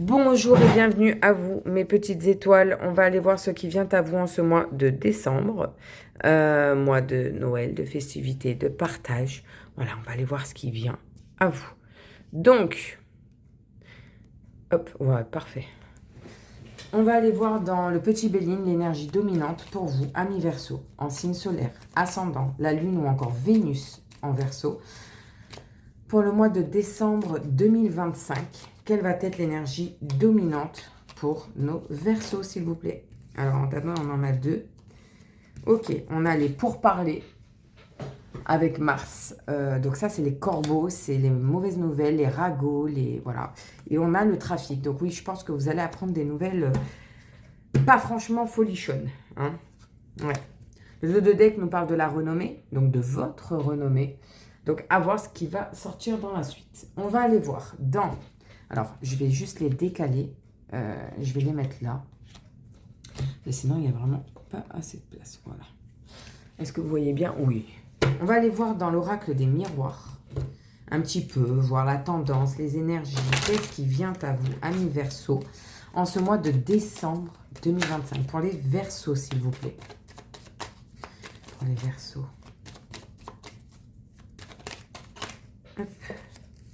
Bonjour et bienvenue à vous, mes petites étoiles. On va aller voir ce qui vient à vous en ce mois de décembre. Mois de Noël, de festivités, de partage. Voilà, on va aller voir ce qui vient à vous. Donc, hop, ouais, parfait. On va aller voir dans le petit Béline l'énergie dominante pour vous, amis Verseau, en signe solaire, ascendant, la Lune ou encore Vénus en Verseau. Pour le mois de décembre 2025, quelle va être l'énergie dominante pour nos Verseaux, s'il vous plaît? Alors, d'abord, on en a deux. Ok, on a les pourparlers avec Mars. Donc ça, c'est les corbeaux, c'est les mauvaises nouvelles, les ragots, les... Voilà. Et on a le trafic. Donc oui, je pense que vous allez apprendre des nouvelles pas franchement folichonnes. Hein, ouais. Le jeu de deck nous parle de la renommée, donc de votre renommée. Donc, à voir ce qui va sortir dans la suite. On va aller voir dans... Alors, je vais juste les décaler. Je vais les mettre là. Et sinon, il n'y a vraiment pas assez de place. Voilà. Est-ce que vous voyez bien? Oui. On va aller voir dans l'oracle des miroirs. Un petit peu, voir la tendance, les énergies. Qu'est-ce qui vient à vous, amis Verseau, en ce mois de décembre 2025? Pour les Verseaux, s'il vous plaît. Pour les Verseaux.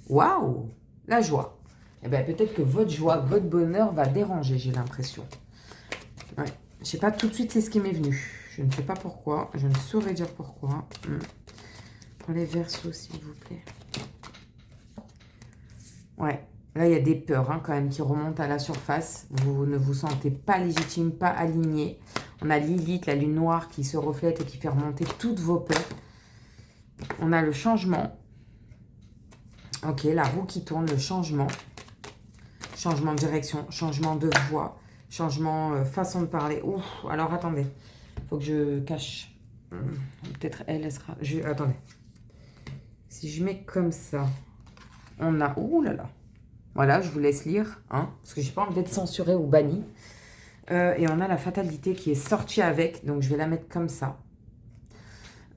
Waouh, la joie. Eh bien, peut-être que votre joie, votre bonheur va déranger, j'ai l'impression. Ouais. Je ne sais pas, tout de suite, c'est ce qui m'est venu. Je ne sais pas pourquoi. Je ne saurais dire pourquoi. Pour les Verseaux, s'il vous plaît. Ouais. Là, il y a des peurs hein, quand même qui remontent à la surface. Vous ne vous sentez pas légitime, pas aligné. On a Lilith, la lune noire, qui se reflète et qui fait remonter toutes vos peurs. On a le changement. Ok, la roue qui tourne, le changement. Changement de direction, changement de voix, changement façon de parler. Ouf, alors attendez. Il faut que je cache. Peut-être elle sera... Attendez. Si je mets comme ça, on a... Ouh là là. Voilà, je vous laisse lire. Hein, parce que j'ai pas envie d'être censurée ou bannie. Et on a la fatalité qui est sortie avec. Donc je vais la mettre comme ça.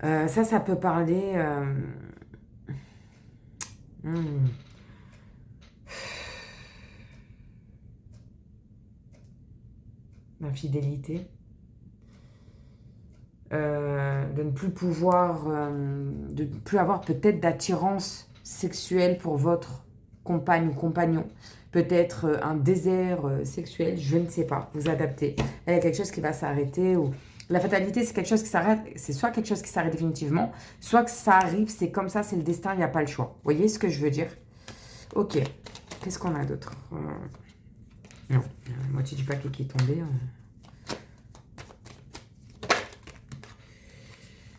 Ça peut parler... L'infidélité, de ne plus pouvoir, de ne plus avoir peut-être d'attirance sexuelle pour votre compagne ou compagnon, peut-être un désert sexuel, je ne sais pas, vous adaptez. Là, il y a quelque chose qui va s'arrêter, ou la fatalité, c'est quelque chose qui s'arrête, c'est soit quelque chose qui s'arrête définitivement, soit que ça arrive, c'est comme ça, c'est le destin, il n'y a pas le choix. Vous voyez ce que je veux dire? Ok, qu'est-ce qu'on a d'autre? Non, la moitié du paquet qui est tombé.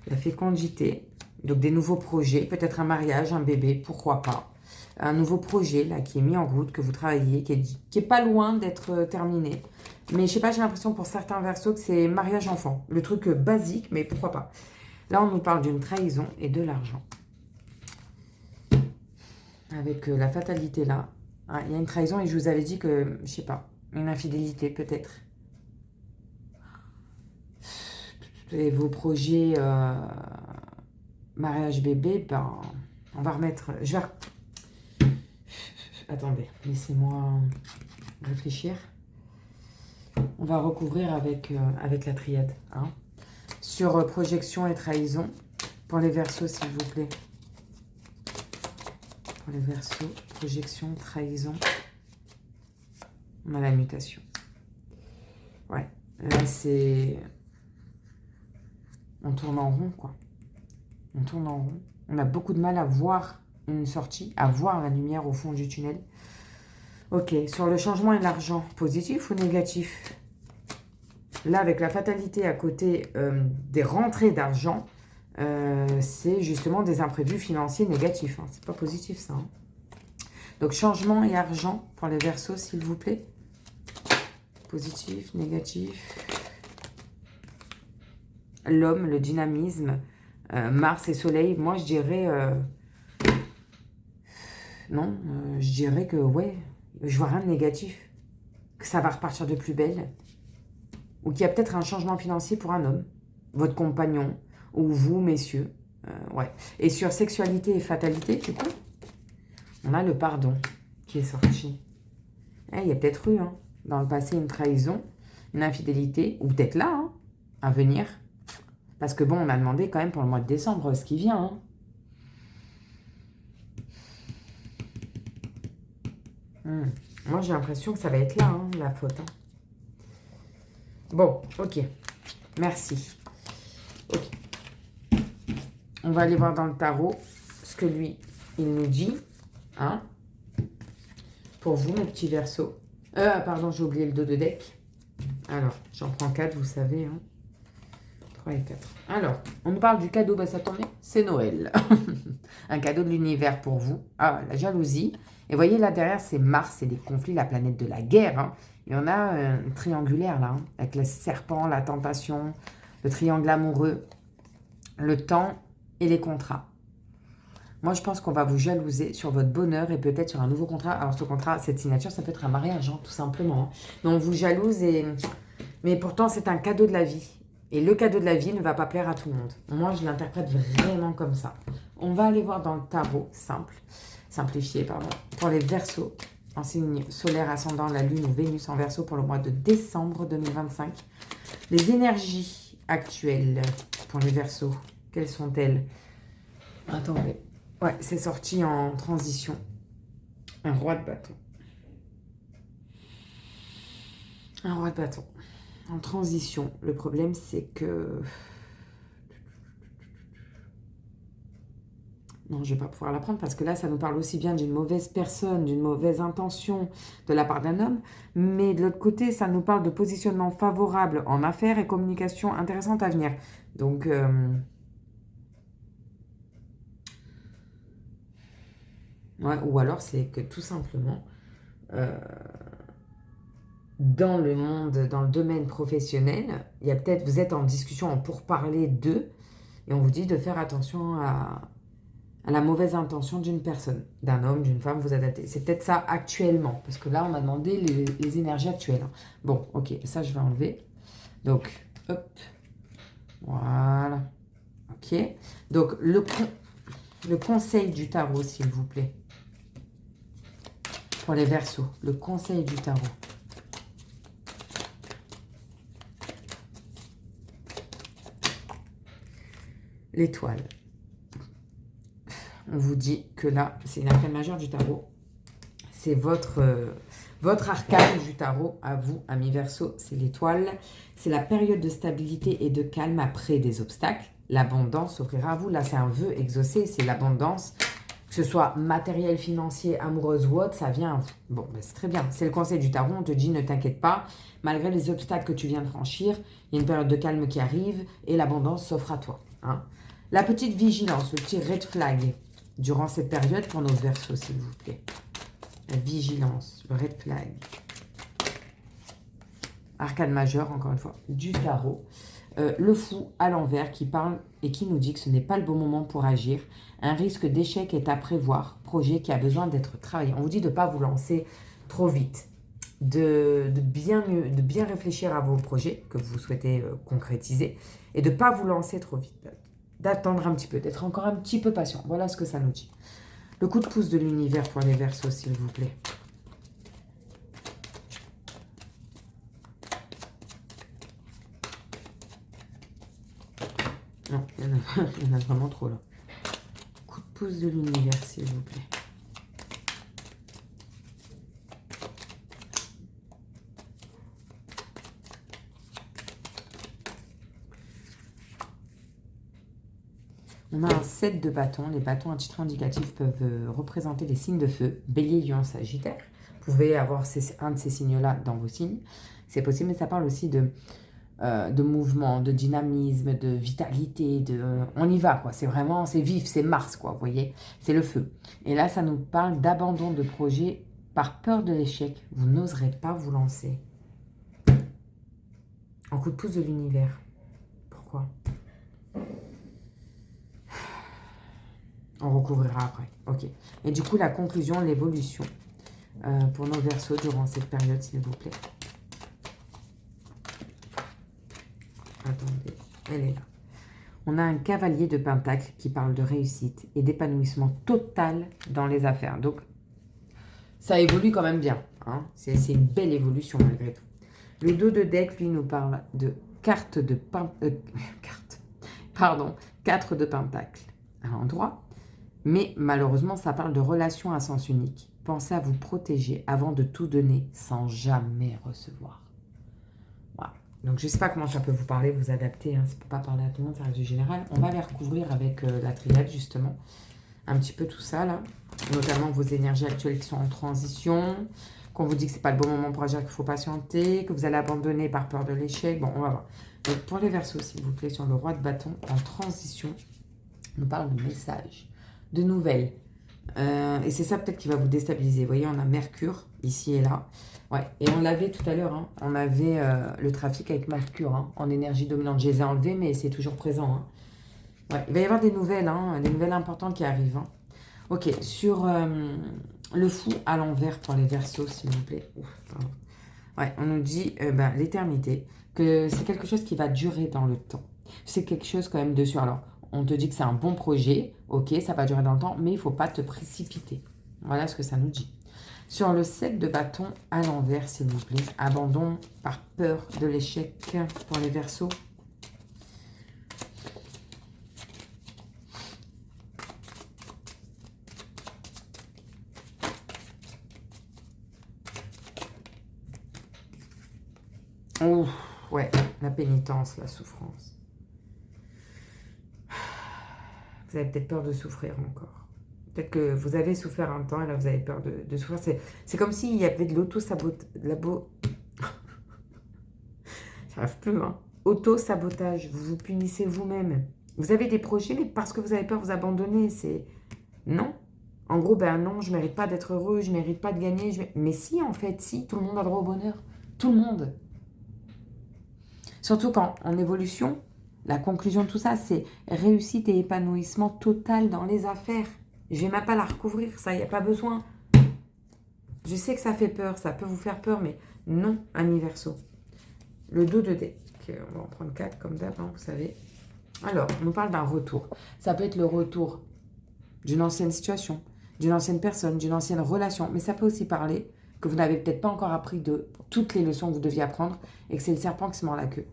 La fécondité, donc des nouveaux projets, peut-être un mariage, un bébé, pourquoi pas. Un nouveau projet là qui est mis en route, que vous travaillez, qui est pas loin d'être terminé. Mais je sais pas, j'ai l'impression pour certains Verseaux que c'est mariage-enfant. Le truc basique, mais pourquoi pas. Là, on nous parle d'une trahison et de l'argent. Avec la fatalité là. Ah, il y a une trahison et je vous avais dit que, je sais pas, une infidélité peut-être. Et vos projets mariage bébé, ben, on va remettre... Attendez, laissez-moi réfléchir. On va recouvrir avec, avec la triade. Hein. Sur projection et trahison, pour les Verseaux, s'il vous plaît. Pour les Verseaux, projection, trahison. On a la mutation. Ouais, là c'est... On tourne en rond, quoi. On tourne en rond. On a beaucoup de mal à voir une sortie, à voir la lumière au fond du tunnel. Ok, sur le changement et l'argent, positif ou négatif? Là, avec la fatalité à côté des rentrées d'argent, c'est justement des imprévus financiers négatifs. Hein. C'est pas positif, ça. Hein. Donc, changement et argent pour les Verseaux, s'il vous plaît. Positif, négatif. L'homme, le dynamisme, Mars et Soleil. Moi, je dirais... non, je dirais que, ouais, je vois rien de négatif. Que ça va repartir de plus belle. Ou qu'il y a peut-être un changement financier pour un homme, votre compagnon, ou vous, messieurs. Ouais. Et sur sexualité et fatalité, du coup, on a le pardon qui est sorti. Il y a peut-être eu, hein, dans le passé, une trahison, une infidélité, ou peut-être là, hein, à venir. Parce que bon, on a demandé quand même pour le mois de décembre ce qui vient. Hein. Moi, j'ai l'impression que ça va être là, hein, la faute. Hein. Bon, ok. Merci. Ok. On va aller voir dans le tarot ce que lui, il nous dit. Hein, pour vous, mes petits Verseaux. Pardon, j'ai oublié le dos de deck. Alors, j'en prends 4, vous savez. Hein. 3 et 4. Alors, on nous parle du cadeau. Bah, ça tombe bien, c'est Noël. Un cadeau de l'univers pour vous. Ah, la jalousie. Et voyez, là, derrière, c'est Mars, c'est les conflits, la planète de la guerre. Hein. Et on a un triangulaire, là, hein, avec le serpent, la tentation, le triangle amoureux, le temps et les contrats. Moi, je pense qu'on va vous jalouser sur votre bonheur et peut-être sur un nouveau contrat. Alors, ce contrat, cette signature, ça peut être un mariage, hein, tout simplement. Hein. Mais on vous jalouse mais pourtant, c'est un cadeau de la vie. Et le cadeau de la vie ne va pas plaire à tout le monde. Moi, je l'interprète vraiment comme ça. On va aller voir dans le tarot simplifié, pardon, pour les Verseaux, en signe solaire ascendant, la Lune ou Vénus en Verseau pour le mois de décembre 2025. Les énergies actuelles pour les Verseaux, quelles sont-elles? Attendez. Ouais, c'est sorti en transition. Un roi de bâton. Un roi de bâton. En transition. Le problème, c'est que... Non, je ne vais pas pouvoir la prendre parce que là, ça nous parle aussi bien d'une mauvaise personne, d'une mauvaise intention de la part d'un homme. Mais de l'autre côté, ça nous parle de positionnement favorable en affaires et communication intéressante à venir. Donc... Ouais, ou alors, c'est que tout simplement... dans le monde, dans le domaine professionnel, il y a peut-être, vous êtes en discussion pour parler d'eux, et on vous dit de faire attention à la mauvaise intention d'une personne, d'un homme, d'une femme, vous adaptez. C'est peut-être ça actuellement, parce que là, on a demandé les énergies actuelles. Bon, ok, ça, je vais enlever. Donc, hop, voilà, ok. Donc, le conseil du tarot, s'il vous plaît, pour les Verseaux, le conseil du tarot. L'étoile. On vous dit que là, c'est une arcane majeure du tarot. C'est votre arcane du tarot à vous, amis Verseau. C'est l'étoile. C'est la période de stabilité et de calme après des obstacles. L'abondance s'offrira à vous. Là, c'est un vœu exaucé. C'est l'abondance. Que ce soit matériel, financier, amoureuse ou autre, ça vient. Bon, ben c'est très bien. C'est le conseil du tarot. On te dit, ne t'inquiète pas. Malgré les obstacles que tu viens de franchir, il y a une période de calme qui arrive et l'abondance s'offre à toi. Hein. La petite vigilance, le petit red flag durant cette période pour nos Verseaux, s'il vous plaît. La vigilance, le red flag. Arcane majeure, encore une fois, du tarot. Le fou à l'envers qui parle et qui nous dit que ce n'est pas le bon moment pour agir. Un risque d'échec est à prévoir. Projet qui a besoin d'être travaillé. On vous dit de ne pas vous lancer trop vite. De bien réfléchir à vos projets que vous souhaitez concrétiser. Et de ne pas vous lancer trop vite. D'attendre un petit peu, d'être encore un petit peu patient. Voilà ce que ça nous dit. Le coup de pouce de l'univers pour les Verseaux, s'il vous plaît. Non, il y en a vraiment trop là. Coup de pouce de l'univers, s'il vous plaît. On a un set de bâtons. Les bâtons à titre indicatif peuvent représenter les signes de feu. Bélier, Lion, Sagittaire. Vous pouvez avoir un de ces signes-là dans vos signes. C'est possible, mais ça parle aussi de mouvement, de dynamisme, de vitalité. On y va, quoi. C'est vraiment, c'est vif, c'est Mars, quoi. Vous voyez, c'est le feu. Et là, ça nous parle d'abandon de projet par peur de l'échec. Vous n'oserez pas vous lancer. En coup de pouce de l'univers. Pourquoi ? On recouvrira après. Ok. Et du coup, la conclusion, l'évolution pour nos Verseaux durant cette période, s'il vous plaît. Attendez, elle est là. On a un cavalier de Pentacle qui parle de réussite et d'épanouissement total dans les affaires. Donc, ça évolue quand même bien. Hein. C'est une belle évolution malgré tout. Le dos de deck, lui, nous parle de carte de pardon, 4 de pentacle à l'endroit. Mais malheureusement, ça parle de relations à sens unique. Pensez à vous protéger avant de tout donner sans jamais recevoir. Voilà. Donc, je ne sais pas comment ça peut vous parler, vous adapter. Hein. Ça ne peut pas parler à tout le monde, ça reste du général. On va les recouvrir avec la triade, justement. Un petit peu tout ça, là. Notamment vos énergies actuelles qui sont en transition. Qu'on vous dit que ce n'est pas le bon moment pour agir, qu'il faut patienter. Que vous allez abandonner par peur de l'échec. Bon, on va voir. Donc, pour les Verseaux, s'il vous plaît, sur le roi de bâton en transition, on nous parle de messages, de nouvelles. Et c'est ça peut-être qui va vous déstabiliser. Vous voyez, on a Mercure ici et là. Ouais. Et on l'avait tout à l'heure. Hein. On avait le trafic avec Mercure hein, en énergie dominante. Je les ai enlevés, mais c'est toujours présent. Hein. Ouais. Il va y avoir des nouvelles importantes qui arrivent. Hein. Ok, sur le fou à l'envers pour les Verseaux, s'il vous plaît. Ouf, ouais, on nous dit l'éternité, que c'est quelque chose qui va durer dans le temps. C'est quelque chose quand même dessus. Alors, on te dit que c'est un bon projet, ok, ça va durer dans le temps, mais il ne faut pas te précipiter. Voilà ce que ça nous dit. Sur le 7 de bâton à l'envers, s'il vous plaît, abandon par peur de l'échec pour les Verseaux. Ouh, ouais, la pénitence, la souffrance. Vous avez peut-être peur de souffrir encore. Peut-être que vous avez souffert un temps et là vous avez peur de souffrir. C'est comme s'il y avait de l'auto-sabotage. J'arrive plus, hein. Auto-sabotage. Vous vous punissez vous-même. Vous avez des projets, mais parce que vous avez peur, vous abandonnez. C'est non. En gros, non, je ne mérite pas d'être heureux, je ne mérite pas de gagner. Mais si, en fait, si, tout le monde a droit au bonheur. Tout le monde. Surtout quand, en évolution, la conclusion de tout ça, c'est réussite et épanouissement total dans les affaires. Je ne vais même pas la recouvrir, ça, il n'y a pas besoin. Je sais que ça fait peur, ça peut vous faire peur, mais non, ami Verseau. Le dos de deck, on va en prendre 4 comme d'hab, hein, vous savez. Alors, on nous parle d'un retour. Ça peut être le retour d'une ancienne situation, d'une ancienne personne, d'une ancienne relation, mais ça peut aussi parler que vous n'avez peut-être pas encore appris de toutes les leçons que vous deviez apprendre et que c'est le serpent qui se mord la queue.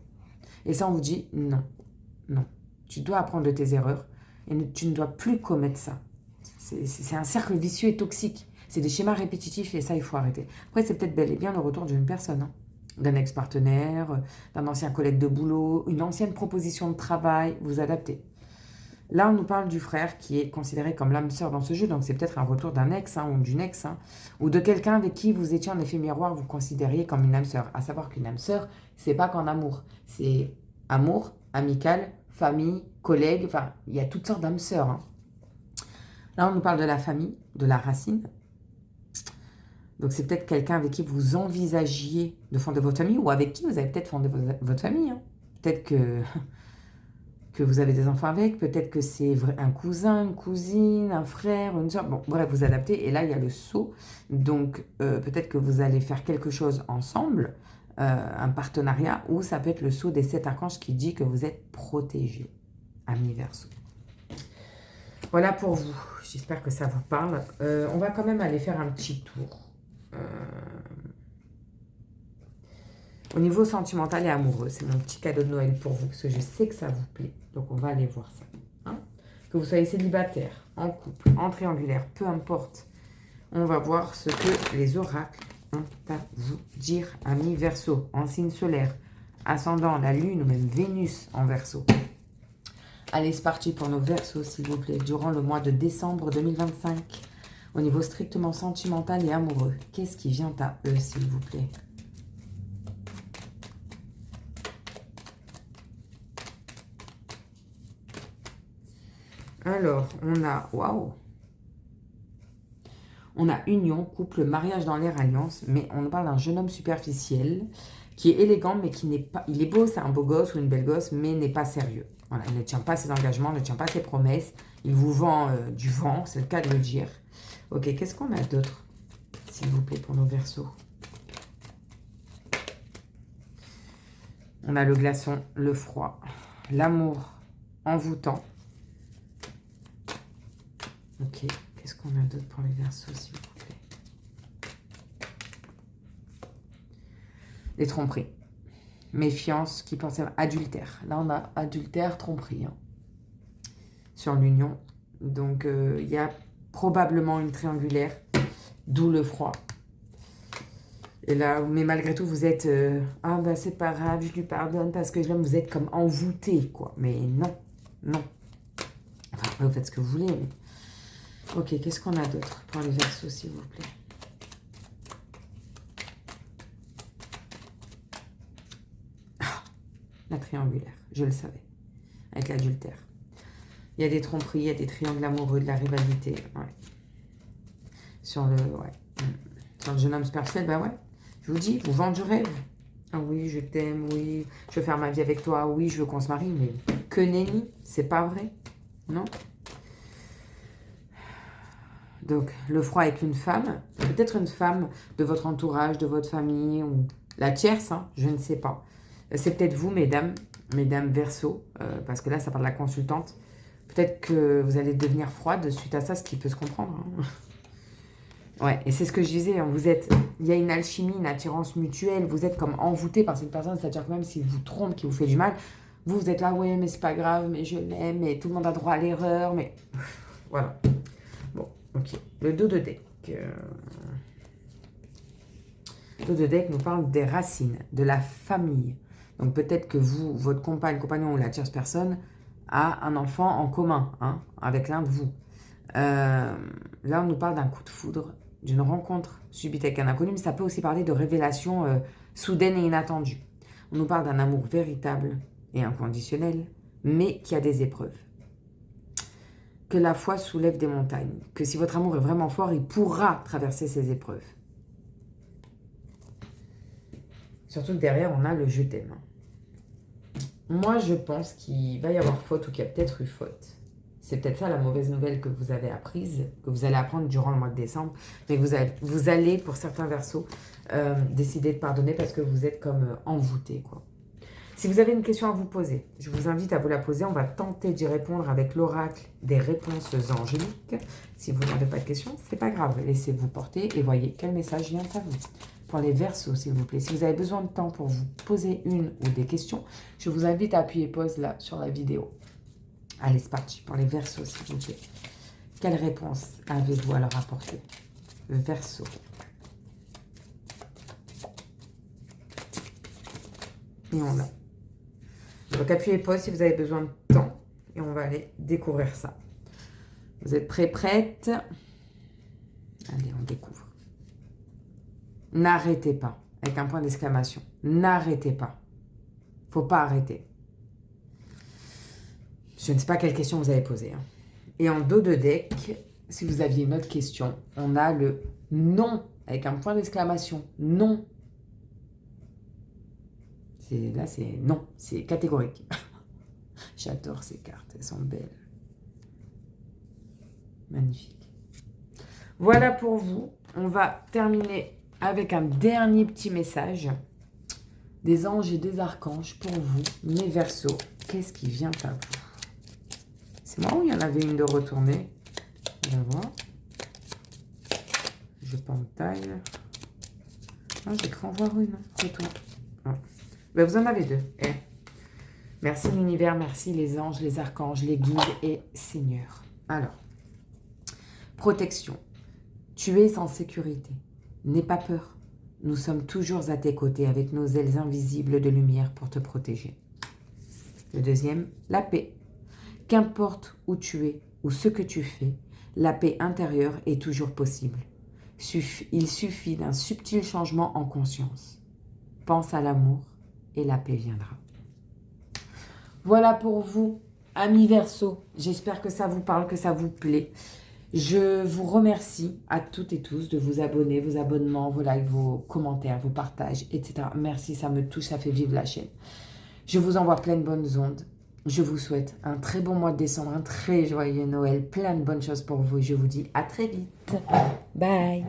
Et ça, on vous dit non, non. Tu dois apprendre de tes erreurs et tu ne dois plus commettre ça. C'est un cercle vicieux et toxique. C'est des schémas répétitifs et ça, il faut arrêter. Après, c'est peut-être bel et bien le retour d'une personne, hein, d'un ex-partenaire, d'un ancien collègue de boulot, une ancienne proposition de travail, vous adaptez. Là, on nous parle du frère qui est considéré comme l'âme sœur dans ce jeu, donc c'est peut-être un retour d'un ex hein, ou d'une ex, hein, ou de quelqu'un avec qui vous étiez en effet miroir, vous considériez comme une âme sœur. À savoir qu'une âme sœur, c'est pas qu'en amour, c'est amour, amical, famille, collègue, enfin, il y a toutes sortes d'âmes sœurs. Hein. Là, on nous parle de la famille, de la racine. Donc, c'est peut-être quelqu'un avec qui vous envisagiez de fonder votre famille ou avec qui vous avez peut-être fondé votre famille. Hein. Peut-être que vous avez des enfants avec, peut-être que c'est un cousin, une cousine, un frère, une soeur. Bon, bref, vous adaptez. Et là, il y a le sceau. Donc, peut-être que vous allez faire quelque chose ensemble, un partenariat, ou ça peut être le sceau des 7 archanges qui dit que vous êtes protégé, ami Verseau. Voilà pour vous. J'espère que ça vous parle. On va quand même aller faire un petit tour. Au niveau sentimental et amoureux, c'est mon petit cadeau de Noël pour vous, parce que je sais que ça vous plaît. Donc, on va aller voir ça. Hein, que vous soyez célibataire, en couple, en triangulaire, peu importe. On va voir ce que les oracles ont à vous dire, amis Verseau, en signe solaire, ascendant la Lune ou même Vénus en Verseau. Allez, c'est parti pour nos Verseaux, s'il vous plaît, durant le mois de décembre 2025. Au niveau strictement sentimental et amoureux, qu'est-ce qui vient à eux, s'il vous plaît? Alors, on a, waouh, on a union, couple, mariage dans l'air, alliance, mais on parle d'un jeune homme superficiel qui est élégant, mais qui n'est pas, il est beau, c'est un beau gosse ou une belle gosse, mais n'est pas sérieux. Voilà, il ne tient pas ses engagements, ne tient pas ses promesses, il vous vend du vent, c'est le cas de le dire. Ok, qu'est-ce qu'on a d'autre, s'il vous plaît, pour nos Verseaux? On a le glaçon, le froid, l'amour envoûtant. Ok, qu'est-ce qu'on a d'autre pour les Verseaux, s'il vous plaît? des tromperies. Méfiance, qui pense à adultère. Là, on a adultère, tromperie sur l'union. Donc, il y a probablement une triangulaire, d'où le froid. Et là, mais malgré tout, vous êtes ah bah c'est pas grave, je lui pardonne parce que je l'aime. Vous êtes comme envoûté, quoi. Mais non, non. Enfin, vous faites ce que vous voulez, mais... Ok, qu'est-ce qu'on a d'autre pour les Verseaux, s'il vous plaît? Ah, la triangulaire, je le savais. Avec l'adultère. Il y a des tromperies, il y a des triangles amoureux, de la rivalité. Ouais. Sur le... Ouais. Sur le jeune homme superficiel, bah ouais. Je vous dis, vous vendez du rêve. Ah oui, je t'aime, oui, je veux faire ma vie avec toi, oui, je veux qu'on se marie, mais que nenni, c'est pas vrai, non? Donc, le froid avec une femme, peut-être une femme de votre entourage, de votre famille, ou la tierce, hein, je ne sais pas. C'est peut-être vous, mesdames Verseaux, parce que là, ça parle de la consultante. Peut-être que vous allez devenir froide suite à ça, ce qui peut se comprendre, hein. Ouais, et c'est ce que je disais, hein, il y a une alchimie, une attirance mutuelle, vous êtes comme envoûté par cette personne, c'est-à-dire que même s'il vous trompe, qu'il vous fait du mal, vous êtes là, ouais, mais c'est pas grave, mais je l'aime, mais tout le monde a droit à l'erreur, mais... Voilà. Bon, ok. Le dos de deck. Le dos de deck nous parle des racines, de la famille. Donc peut-être que vous, votre compagnon ou la tierce personne, a un enfant en commun, hein, avec l'un de vous. Là, on nous parle d'un coup de foudre, d'une rencontre subite avec un inconnu, mais ça peut aussi parler de révélations soudaines et inattendues. On nous parle d'un amour véritable et inconditionnel, mais qui a des épreuves. Que la foi soulève des montagnes, que si votre amour est vraiment fort, il pourra traverser ces épreuves. Surtout que derrière, on a le « je t'aime ». Moi, je pense qu'il va y avoir faute ou qu'il y a peut-être eu faute. C'est peut-être ça la mauvaise nouvelle que vous avez apprise, que vous allez apprendre durant le mois de décembre. Mais vous allez pour certains Verseaux, décider de pardonner parce que vous êtes comme envoûté, quoi. Si vous avez une question à vous poser, je vous invite à vous la poser. On va tenter d'y répondre avec l'oracle des réponses angéliques. Si vous n'avez pas de questions, c'est pas grave. Laissez-vous porter et voyez quel message vient à vous. Pour les Verseaux, s'il vous plaît. Si vous avez besoin de temps pour vous poser une ou des questions, je vous invite à appuyer pause là sur la vidéo. Allez, c'est parti pour les Verseaux, s'il vous plaît. Quelle réponse avez-vous à leur apporter? Verseau. Et on l'a. Donc, appuyez pause si vous avez besoin de temps. Et on va aller découvrir ça. Vous êtes prêts, prêtes? Allez, on découvre. N'arrêtez pas. Avec un point d'exclamation. N'arrêtez pas. Faut pas arrêter. Je ne sais pas quelle question vous avez posée, hein. Et en dos de deck, si vous aviez une autre question, on a le non, avec un point d'exclamation. Non. Là, c'est non. C'est catégorique. J'adore ces cartes. Elles sont belles. Magnifique. Voilà pour vous. On va terminer avec un dernier petit message des anges et des archanges pour vous, mes Verseaux. Qu'est-ce qui vient à vous? C'est moi ou il y en avait une de retournée? On va voir. Je pentaille. Ah, j'ai cru en voir une. Retour. Ah. Ben, vous en avez deux. Eh. Merci l'univers, merci les anges, les archanges, les guides et seigneurs. Alors, protection. Tu es en sécurité. N'aie pas peur. Nous sommes toujours à tes côtés avec nos ailes invisibles de lumière pour te protéger. Le deuxième, la paix. Qu'importe où tu es ou ce que tu fais, la paix intérieure est toujours possible. Il suffit d'un subtil changement en conscience. Pense à l'amour et la paix viendra. Voilà pour vous, amis Verseaux. J'espère que ça vous parle, que ça vous plaît. Je vous remercie à toutes et tous de vous abonner, vos abonnements, vos likes, vos commentaires, vos partages, etc. Merci, ça me touche, ça fait vivre la chaîne. Je vous envoie plein de bonnes ondes. Je vous souhaite un très bon mois de décembre, un très joyeux Noël, plein de bonnes choses pour vous. Et je vous dis à très vite. Bye.